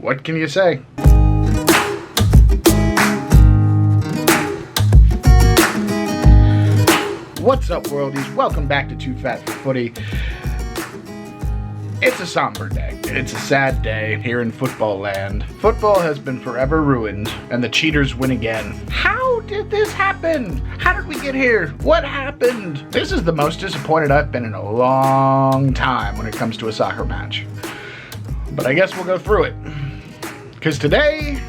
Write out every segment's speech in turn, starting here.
what can you say? What's up, worldies? Welcome back to Too Fat for Footy. It's a somber day. It's a sad day here in football land. Football has been forever ruined, and the cheaters win again. How did this happen? How did we get here? What happened? This is the most disappointed I've been in a long time when it comes to a soccer match. But I guess we'll go through it. Because today,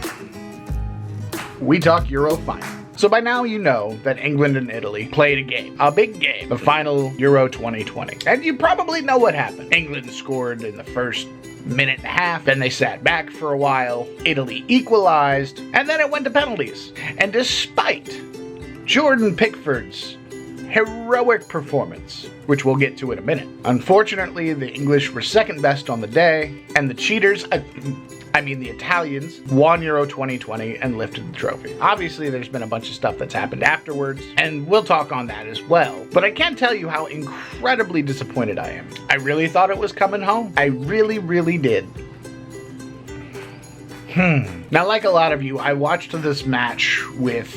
we talk Euro final. So by now you know that England and Italy played a game, a big game, the final Euro 2020. And you probably know what happened. England scored in the first minute and a half, then they sat back for a while, Italy equalized, and then it went to penalties. And despite Jordan Pickford's heroic performance, which we'll get to in a minute, unfortunately the English were second best on the day, and the cheaters, the Italians, won Euro 2020 and lifted the trophy. Obviously, there's been a bunch of stuff that's happened afterwards, and we'll talk on that as well. But I can't tell you how incredibly disappointed I am. I really thought it was coming home. I really, really did. Now, like a lot of you, I watched this match with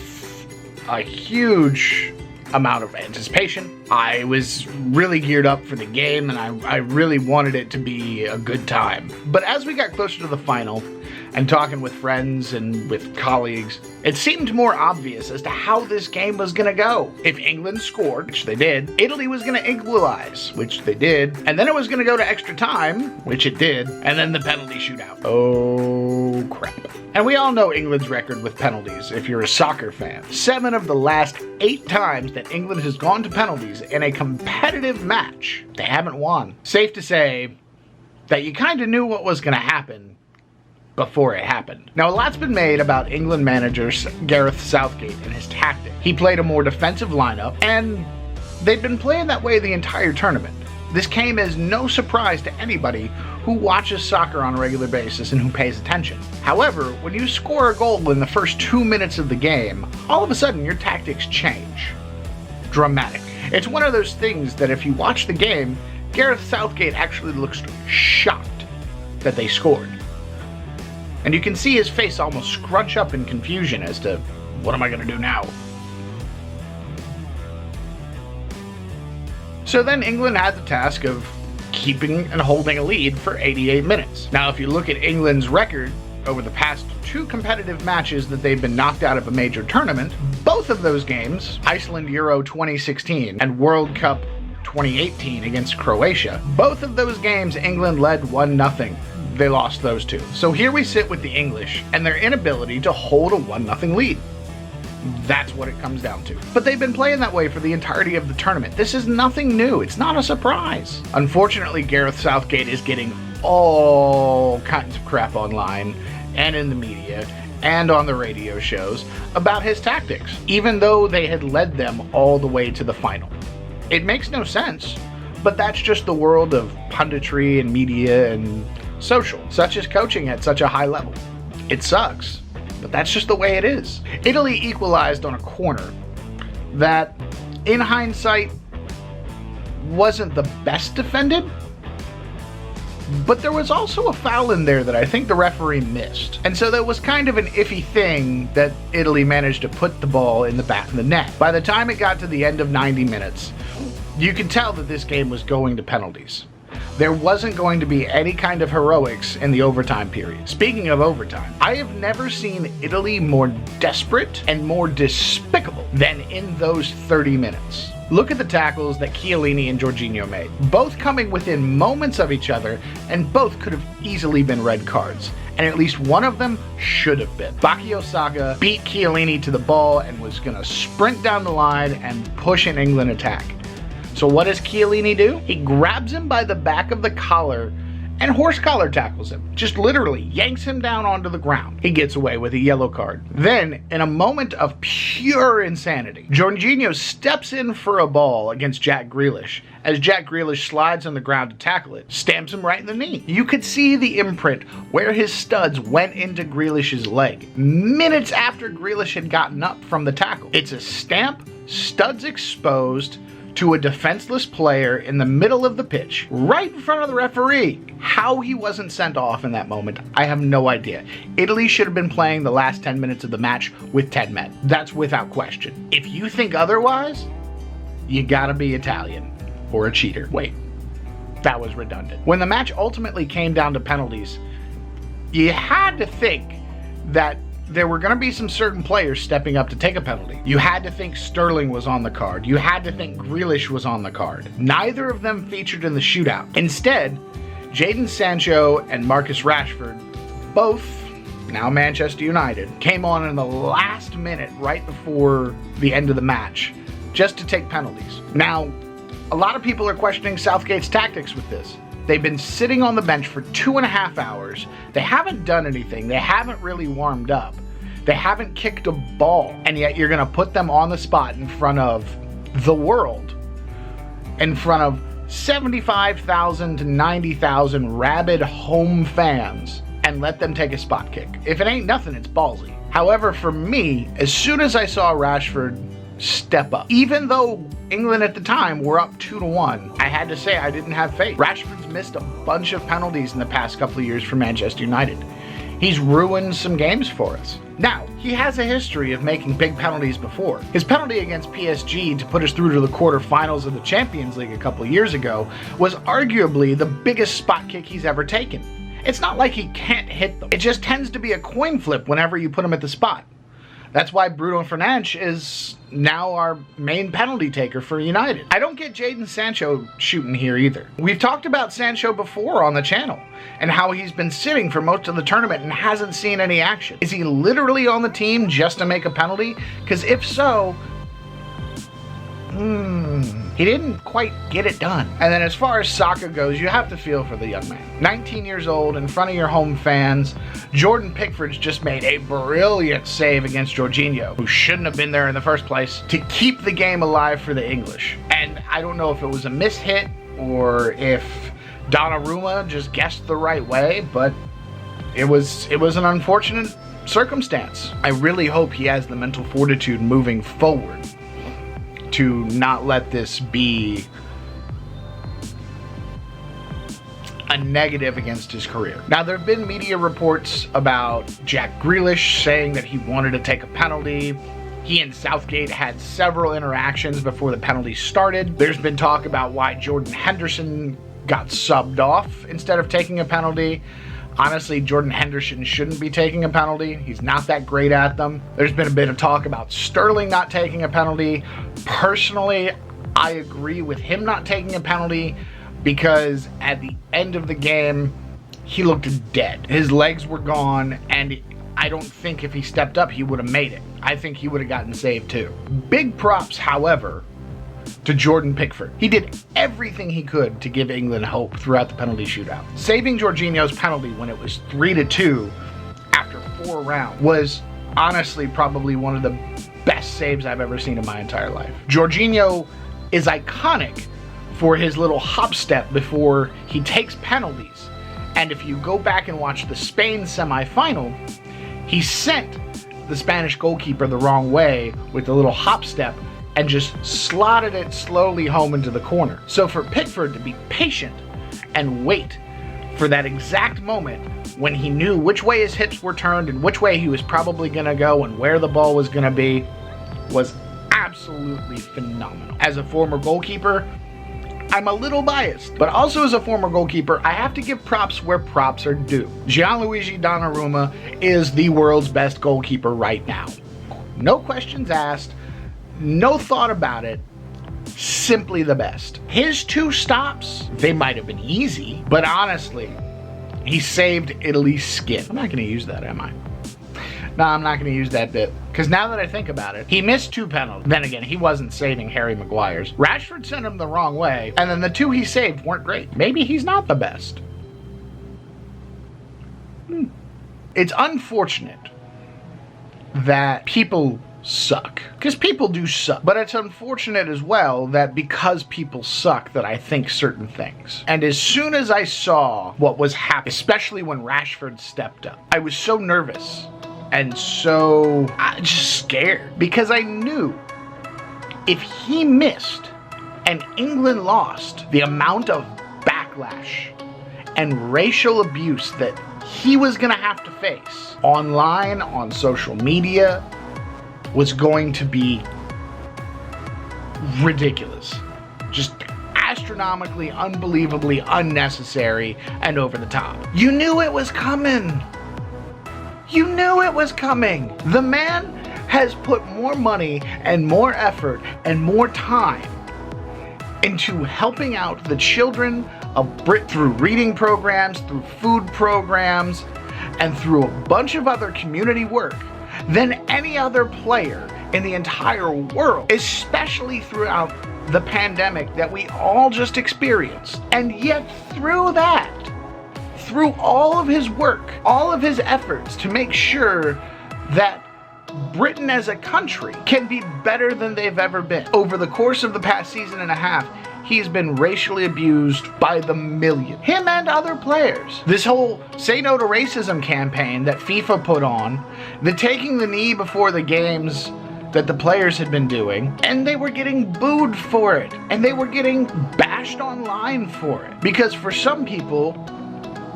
a huge amount of anticipation. I was really geared up for the game, and I really wanted it to be a good time. But as we got closer to the final and talking with friends and with colleagues, it seemed more obvious as to how this game was gonna go. If England scored, which they did, Italy was gonna equalize, which they did, and then it was gonna go to extra time, which it did, and then the penalty shootout. Oh crap. And we all know England's record with penalties if you're a soccer fan. 7 of the last 8 times that England has gone to penalties in a competitive match, they haven't won. Safe to say that you kind of knew what was going to happen before it happened. Now, a lot's been made about England manager Gareth Southgate and his tactic. He played a more defensive lineup, and they've been playing that way the entire tournament. This came as no surprise to anybody who watches soccer on a regular basis and who pays attention. However, when you score a goal in the first 2 minutes of the game, all of a sudden your tactics change dramatically. It's one of those things that if you watch the game, Gareth Southgate actually looks shocked that they scored. And you can see his face almost scrunch up in confusion as to, what am I going to do now? So then England had the task of keeping and holding a lead for 88 minutes. Now, if you look at England's record over the past 2 competitive matches that they've been knocked out of a major tournament, both of those games, Iceland Euro 2016 and World Cup 2018 against Croatia, both of those games England led 1-0. They lost those 2. So here we sit with the English and their inability to hold a 1-0 lead. That's what it comes down to. But they've been playing that way for the entirety of the tournament. This is nothing new. It's not a surprise. Unfortunately, Gareth Southgate is getting all kinds of crap online and in the media and on the radio shows about his tactics, even though they had led them all the way to the final. It makes no sense, but that's just the world of punditry and media and social, such as coaching at such a high level. It sucks, but that's just the way it is. Italy equalized on a corner that, in hindsight, wasn't the best defended, but there was also a foul in there that I think the referee missed. And so that was kind of an iffy thing that Italy managed to put the ball in the back of the net. By the time it got to the end of 90 minutes, you could tell that this game was going to penalties. There wasn't going to be any kind of heroics in the overtime period. Speaking of overtime, I have never seen Italy more desperate and more despicable than in those 30 minutes. Look at the tackles that Chiellini and Jorginho made, both coming within moments of each other, and both could have easily been red cards, and at least one of them should have been. Bukayo Saka beat Chiellini to the ball and was gonna sprint down the line and push an England attack. So what does Chiellini do? He grabs him by the back of the collar and horse collar tackles him. Just literally yanks him down onto the ground. He gets away with a yellow card. Then, in a moment of pure insanity, Jorginho steps in for a ball against Jack Grealish. As Jack Grealish slides on the ground to tackle it, stamps him right in the knee. You could see the imprint where his studs went into Grealish's leg minutes after Grealish had gotten up from the tackle. It's a stamp, studs exposed, to a defenseless player in the middle of the pitch, right in front of the referee. How he wasn't sent off in that moment, I have no idea. Italy should have been playing the last 10 minutes of the match with 10 men. That's without question. If you think otherwise, you gotta be Italian or a cheater. Wait, that was redundant. When the match ultimately came down to penalties, you had to think that there were going to be some certain players stepping up to take a penalty. You had to think Sterling was on the card. You had to think Grealish was on the card. Neither of them featured in the shootout. Instead, Jadon Sancho and Marcus Rashford, both now Manchester United, came on in the last minute right before the end of the match just to take penalties. Now, a lot of people are questioning Southgate's tactics with this. They've been sitting on the bench for 2.5 hours. They haven't done anything. They haven't really warmed up. They haven't kicked a ball. And yet you're going to put them on the spot in front of the world, in front of 75,000 to 90,000 rabid home fans, and let them take a spot kick. If it ain't nothing, it's ballsy. However, for me, as soon as I saw Rashford step up, even though England at the time were up 2-1, I had to say I didn't have faith. Rashford's missed a bunch of penalties in the past couple of years for Manchester United. He's ruined some games for us. Now, he has a history of making big penalties before. His penalty against PSG to put us through to the quarterfinals of the Champions League a couple of years ago was arguably the biggest spot kick he's ever taken. It's not like he can't hit them. It just tends to be a coin flip whenever you put him at the spot. That's why Bruno Fernandes is now our main penalty taker for United. I don't get Jadon Sancho shooting here either. We've talked about Sancho before on the channel and how he's been sitting for most of the tournament and hasn't seen any action. Is he literally on the team just to make a penalty? Because if so, he didn't quite get it done. And then as far as Saka goes, you have to feel for the young man. 19 years old, in front of your home fans, Jordan Pickford's just made a brilliant save against Jorginho, who shouldn't have been there in the first place, to keep the game alive for the English. And I don't know if it was a mishit or if Donnarumma just guessed the right way, but it was an unfortunate circumstance. I really hope he has the mental fortitude moving forward to not let this be a negative against his career. Now, there have been media reports about Jack Grealish saying that he wanted to take a penalty. He and Southgate had several interactions before the penalty started. There's been talk about why Jordan Henderson got subbed off instead of taking a penalty. Honestly, Jordan Henderson shouldn't be taking a penalty. He's not that great at them. There's been a bit of talk about Sterling not taking a penalty. Personally, I agree with him not taking a penalty because at the end of the game, he looked dead. His legs were gone, and I don't think if he stepped up, he would have made it. I think he would have gotten saved too. Big props, however, to Jordan Pickford. He did everything he could to give England hope throughout the penalty shootout. Saving Jorginho's penalty when it was 3-2 after 4 rounds was honestly probably one of the best saves I've ever seen in my entire life. Jorginho is iconic for his little hop step before he takes penalties. And if you go back and watch the Spain semifinal, he sent the Spanish goalkeeper the wrong way with the little hop step and just slotted it slowly home into the corner. So for Pickford to be patient and wait for that exact moment when he knew which way his hips were turned and which way he was probably gonna go and where the ball was gonna be was absolutely phenomenal. As a former goalkeeper, I'm a little biased, but also as a former goalkeeper, I have to give props where props are due. Gianluigi Donnarumma is the world's best goalkeeper right now. No questions asked. No thought about it, simply the best. His 2 stops, they might have been easy, but honestly, he saved Italy's skin. I'm not gonna use that, am I? No, I'm not gonna use that bit, because now that I think about it, he missed 2 penalties. Then again, he wasn't saving Harry Maguire's. Rashford sent him the wrong way, and then the 2 he saved weren't great. Maybe he's not the best. It's unfortunate that people suck, because people do suck, but it's unfortunate as well that because people suck that I think certain things. And as soon as I saw what was happening, especially when Rashford stepped up, I was so nervous and so just scared, because I knew if he missed and England lost, the amount of backlash and racial abuse that he was gonna have to face online, on social media, was going to be ridiculous. Just astronomically, unbelievably unnecessary and over the top. You knew it was coming. You knew it was coming. The man has put more money and more effort and more time into helping out the children of Brit through reading programs, through food programs, and through a bunch of other community work than any other player in the entire world, especially throughout the pandemic that we all just experienced. And yet through that, through all of his work, all of his efforts to make sure that Britain as a country can be better than they've ever been, over the course of the past season and a half, he's been racially abused by the million. Him and other players. This whole Say No to Racism campaign that FIFA put on, the taking the knee before the games that the players had been doing, and they were getting booed for it, and they were getting bashed online for it. Because for some people,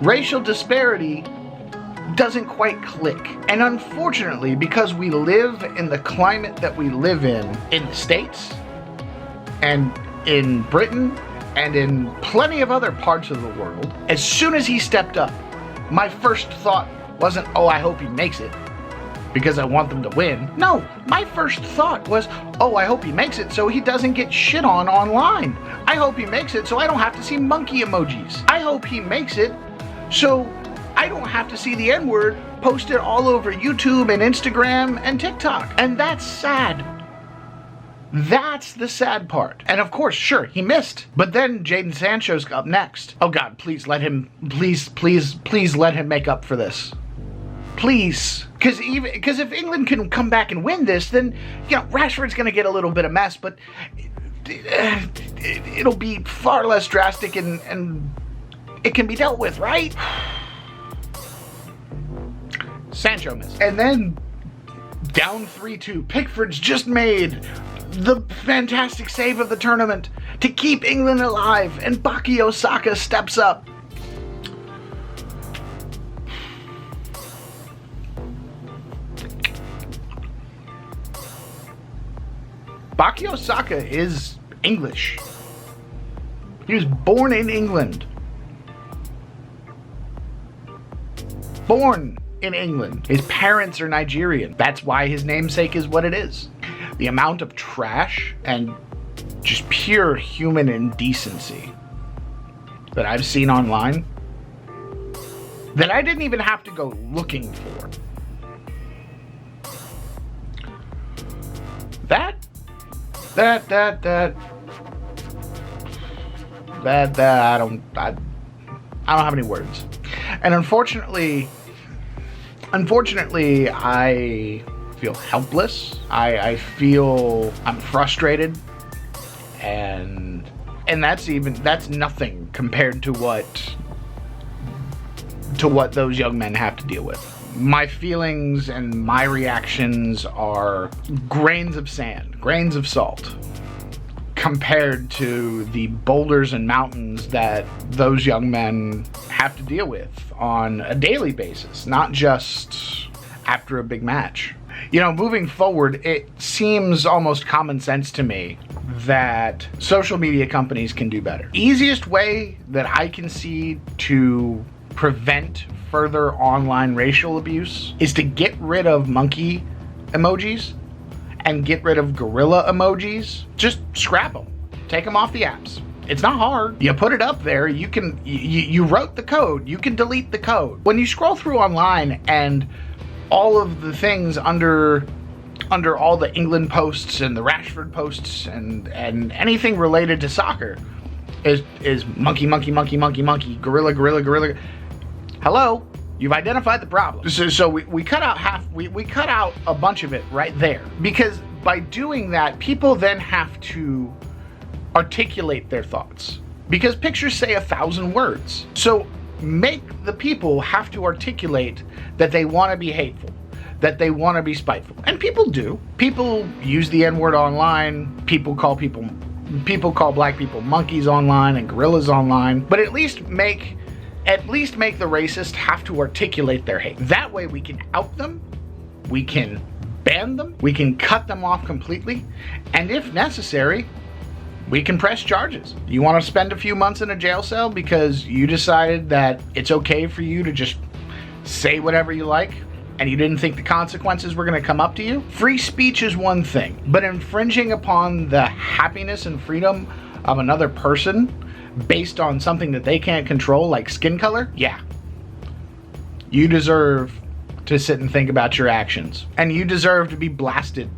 racial disparity doesn't quite click. And unfortunately, because we live in the climate that we live in the States, and in Britain, and in plenty of other parts of the world, as soon as he stepped up, my first thought wasn't, oh, I hope he makes it, because I want them to win. No, my first thought was, oh, I hope he makes it so he doesn't get shit on online. I hope he makes it so I don't have to see monkey emojis. I hope he makes it so I don't have to see the N-word posted all over YouTube and Instagram and TikTok. And that's sad. That's the sad part. And of course, sure, he missed. But then Jadon Sancho's up next. Oh God, please let him, please let him make up for this. Please. Because if England can come back and win this, then, you know, Rashford's going to get a little bit of mess, but it'll be far less drastic and it can be dealt with, right? Sancho missed. And then down 3-2. Pickford's just made the fantastic save of the tournament to keep England alive, and Bukayo Saka steps up. Bukayo Saka is English. He was born in England. Born in England. His parents are Nigerian. That's why his namesake is what it is. The amount of trash and just pure human indecency that I've seen online that I didn't even have to go looking for. I don't have any words. And unfortunately, I feel helpless. I feel I'm frustrated, and that's nothing compared to what those young men have to deal with. My feelings and my reactions are grains of sand, grains of salt, compared to the boulders and mountains that those young men have to deal with on a daily basis, not just after a big match. You know, moving forward, it seems almost common sense to me that social media companies can do better. Easiest way that I can see to prevent further online racial abuse is to get rid of monkey emojis and get rid of gorilla emojis. Just scrap them. Take them off the apps. It's not hard. You put it up there, you wrote the code, you can delete the code. When you scroll through online and all of the things under all the England posts and the Rashford posts and anything related to soccer is monkey, gorilla. Hello, you've identified the problem. So we cut out we cut out a bunch of it right there, because by doing that, people then have to articulate their thoughts, because pictures say 1,000 words. So make the people have to articulate that they want to be hateful, that they want to be spiteful. And people do. People use the N-word online. People call people People call black people monkeys online and gorillas online, but at least make the racist have to articulate their hate. That way we can out them, we can ban them, we can cut them off completely, and if necessary, we can press charges. You want to spend a few months in a jail cell because you decided that it's okay for you to just say whatever you like and you didn't think the consequences were going to come up to you? Free speech is one thing, but infringing upon the happiness and freedom of another person based on something that they can't control, like skin color, yeah. You deserve to sit and think about your actions, and you deserve to be blasted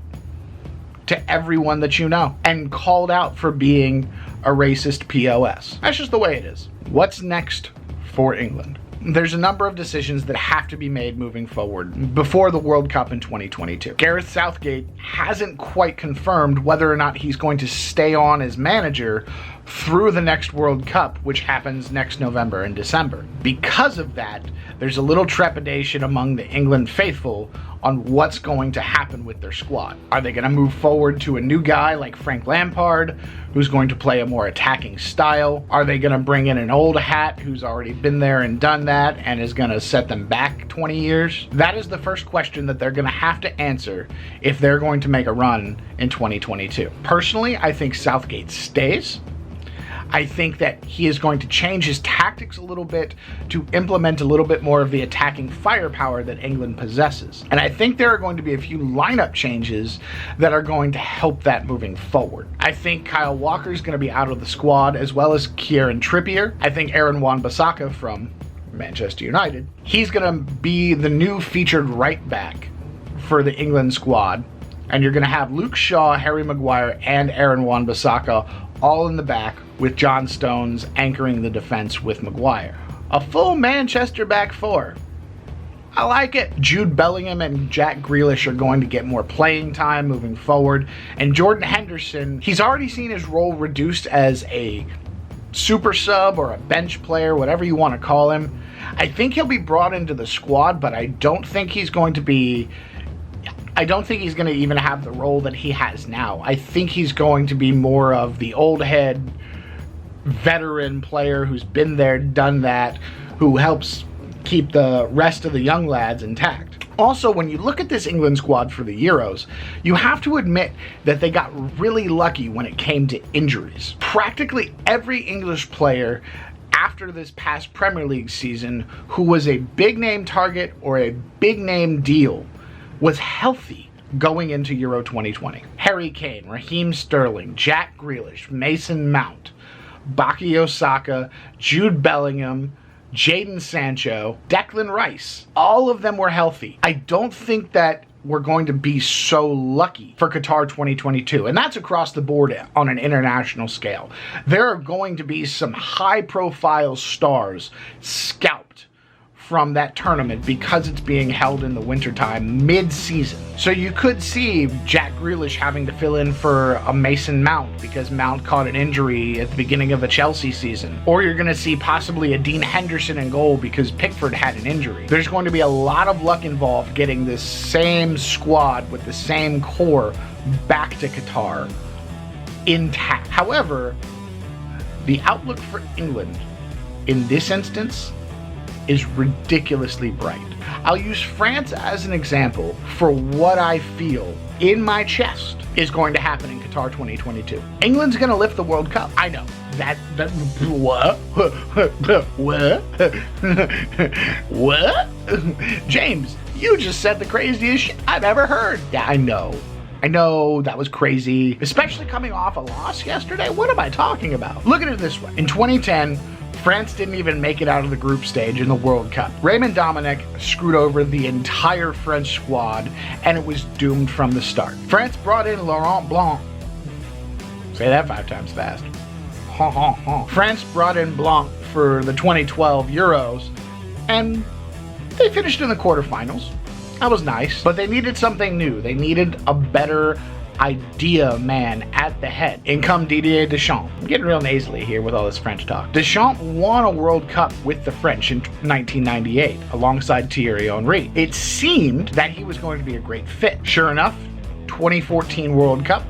to everyone that you know and called out for being a racist POS. That's just the way it is. What's next for England? There's a number of decisions that have to be made moving forward before the World Cup in 2022. Gareth Southgate hasn't quite confirmed whether or not he's going to stay on as manager through the next World Cup, which happens next November and December. Because of that, there's a little trepidation among the England faithful on what's going to happen with their squad. Are they going to move forward to a new guy like Frank Lampard, who's going to play a more attacking style? Are they going to bring in an old hat who's already been there and done that and is going to set them back 20 years? That is the first question that they're going to have to answer if they're going to make a run in 2022. Personally, I think Southgate stays. I think that he is going to change his tactics a little bit to implement a little bit more of the attacking firepower that England possesses. And I think there are going to be a few lineup changes that are going to help that moving forward. I think Kyle Walker is going to be out of the squad, as well as Kieran Trippier. I think Aaron Wan-Bissaka from Manchester United, he's going to be the new featured right back for the England squad. And you're going to have Luke Shaw, Harry Maguire, and Aaron Wan-Bissaka all in the back, with John Stones anchoring the defense with Maguire. A full Manchester back four. I like it. Jude Bellingham and Jack Grealish are going to get more playing time moving forward. And Jordan Henderson, he's already seen his role reduced as a super sub or a bench player, whatever you want to call him. I think he'll be brought into the squad, but I don't think he's going to even have the role that he has now. I think he's going to be more of the old head veteran player who's been there, done that, who helps keep the rest of the young lads intact. Also, when you look at this England squad for the Euros, you have to admit that they got really lucky when it came to injuries. Practically every English player after this past Premier League season who was a big name target or a big name deal was healthy going into Euro 2020. Harry Kane, Raheem Sterling, Jack Grealish, Mason Mount, Bukayo Saka, Jude Bellingham, Jadon Sancho, Declan Rice, all of them were healthy. I don't think that we're going to be so lucky for Qatar 2022, and that's across the board on an international scale. There are going to be some high-profile stars scalped from that tournament because it's being held in the wintertime mid-season. So you could see Jack Grealish having to fill in for a Mason Mount because Mount caught an injury at the beginning of the Chelsea season. Or you're going to see possibly a Dean Henderson in goal because Pickford had an injury. There's going to be a lot of luck involved getting this same squad with the same core back to Qatar intact. However, the outlook for England in this instance is ridiculously bright. I'll use France as an example for what I feel in my chest is going to happen in Qatar 2022. England's going to lift the World Cup. I know. What? What? James, you just said the craziest shit I've ever heard. Yeah, I know that was crazy, especially coming off a loss yesterday. What am I talking about? Look at it this way. In 2010, France didn't even make it out of the group stage in the World Cup. Raymond Domenech screwed over the entire French squad, and it was doomed from the start. France brought in Laurent Blanc. Say that 5 times fast. France brought in Blanc for the 2012 Euros, and they finished in the quarterfinals. That was nice, but they needed something new. They needed a better idea man at the head. In come Didier Deschamps. I'm getting real nasally here with all this French talk. Deschamps won a World Cup with the French in 1998 alongside Thierry Henry. It seemed that he was going to be a great fit. Sure enough, 2014 World Cup,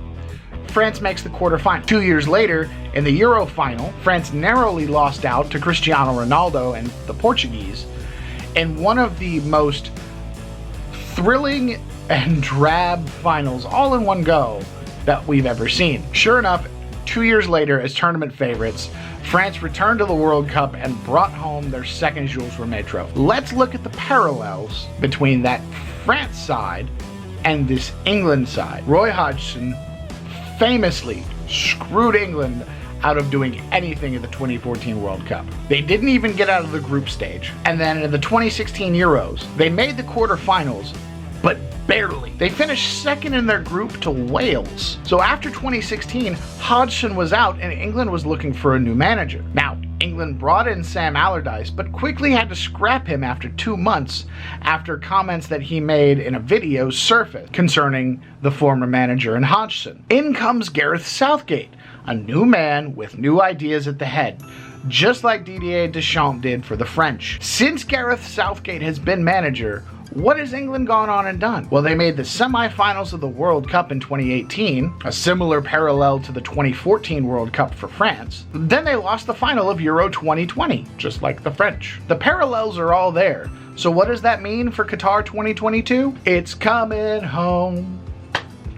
France makes the quarterfinal. 2 years later, in the Euro final, France narrowly lost out to Cristiano Ronaldo and the Portuguese in one of the most thrilling and drab finals all in one go that we've ever seen. Sure enough, 2 years later, as tournament favorites, France returned to the World Cup and brought home their second Jules Rimet trophy. Let's look at the parallels between that France side and this England side. Roy Hodgson famously screwed England out of doing anything at the 2014 World Cup. They didn't even get out of the group stage. And then in the 2016 Euros, they made the quarterfinals, but barely. They finished second in their group to Wales. So after 2016, Hodgson was out and England was looking for a new manager. Now, England brought in Sam Allardyce, but quickly had to scrap him after 2 months after comments that he made in a video surfaced concerning the former manager and Hodgson. In comes Gareth Southgate, a new man with new ideas at the head, just like Didier Deschamps did for the French. Since Gareth Southgate has been manager, what has England gone on and done? Well, they made the semi-finals of the World Cup in 2018, a similar parallel to the 2014 World Cup for France. Then they lost the final of Euro 2020, just like the French. The parallels are all there. So what does that mean for Qatar 2022? It's coming home.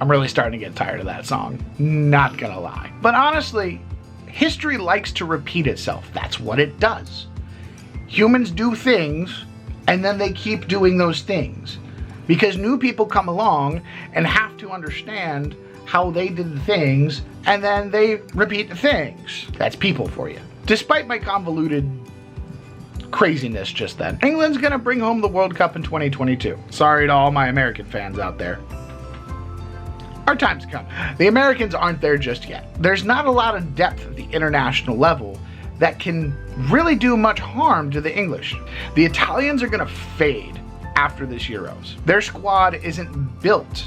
I'm really starting to get tired of that song, not gonna lie. But honestly, history likes to repeat itself. That's what it does. Humans do things, and then they keep doing those things because new people come along and have to understand how they did the things, and then they repeat the things. That's people for you. Despite my convoluted craziness just then, England's gonna bring home the World Cup in 2022. Sorry to all my American fans out there. Our time's come. The Americans aren't there just yet. There's not a lot of depth at the international level that can really do much harm to the English. The Italians are gonna fade after this Euros. Their squad isn't built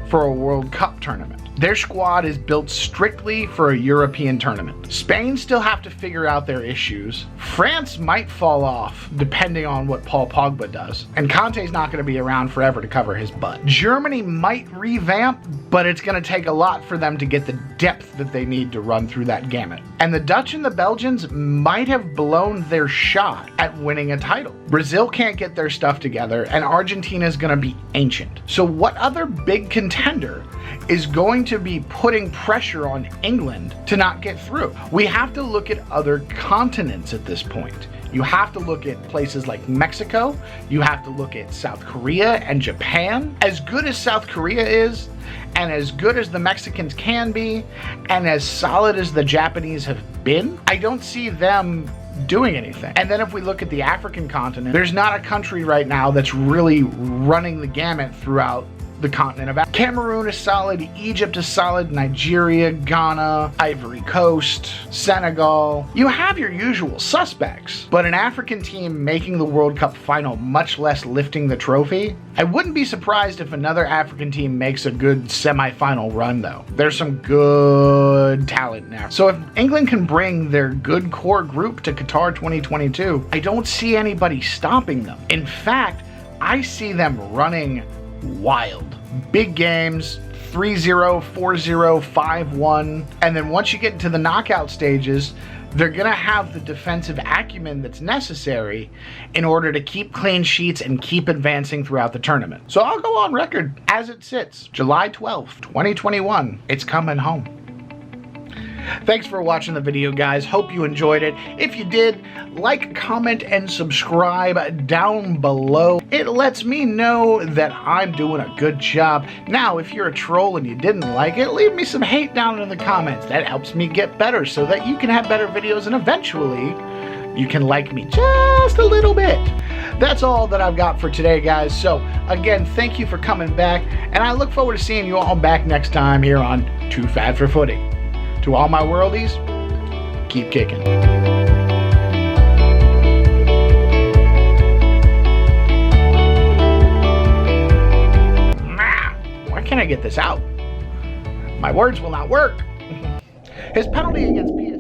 for a World Cup tournament. Their squad is built strictly for a European tournament. Spain still have to figure out their issues. France might fall off depending on what Paul Pogba does. And Conte's not gonna be around forever to cover his butt. Germany might revamp, but it's gonna take a lot for them to get the depth that they need to run through that gamut. And the Dutch and the Belgians might have blown their shot at winning a title. Brazil can't get their stuff together, and Argentina's gonna be ancient. So what other big contender is going to be putting pressure on England to not get through? We have to look at other continents at this point. You have to look at places like Mexico. You have to look at South Korea and Japan. As good as South Korea is, and as good as the Mexicans can be, and as solid as the Japanese have been, I don't see them doing anything. And then if we look at the African continent, there's not a country right now that's really running the gamut throughout the continent of Africa. Cameroon is solid, Egypt is solid, Nigeria, Ghana, Ivory Coast, Senegal. You have your usual suspects, but an African team making the World Cup final, much less lifting the trophy. I wouldn't be surprised if another African team makes a good semi-final run though. There's some good talent in Africa. So if England can bring their good core group to Qatar 2022, I don't see anybody stopping them. In fact, I see them running wild. Big games, 3-0, 4-0, 5-1. And then once you get into the knockout stages, they're gonna have the defensive acumen that's necessary in order to keep clean sheets and keep advancing throughout the tournament. So I'll go on record as it sits, July 12th, 2021, it's coming home. Thanks for watching the video, guys. Hope you enjoyed it. If you did, like, comment, and subscribe down below. It lets me know that I'm doing a good job. Now, if you're a troll and you didn't like it, leave me some hate down in the comments. That helps me get better so that you can have better videos and eventually you can like me just a little bit. That's all that I've got for today, guys. So, again, thank you for coming back, and I look forward to seeing you all back next time here on Too Fat for Footy. To all my worldies, keep kicking. Why can't I get this out? My words will not work. His penalty against PSG.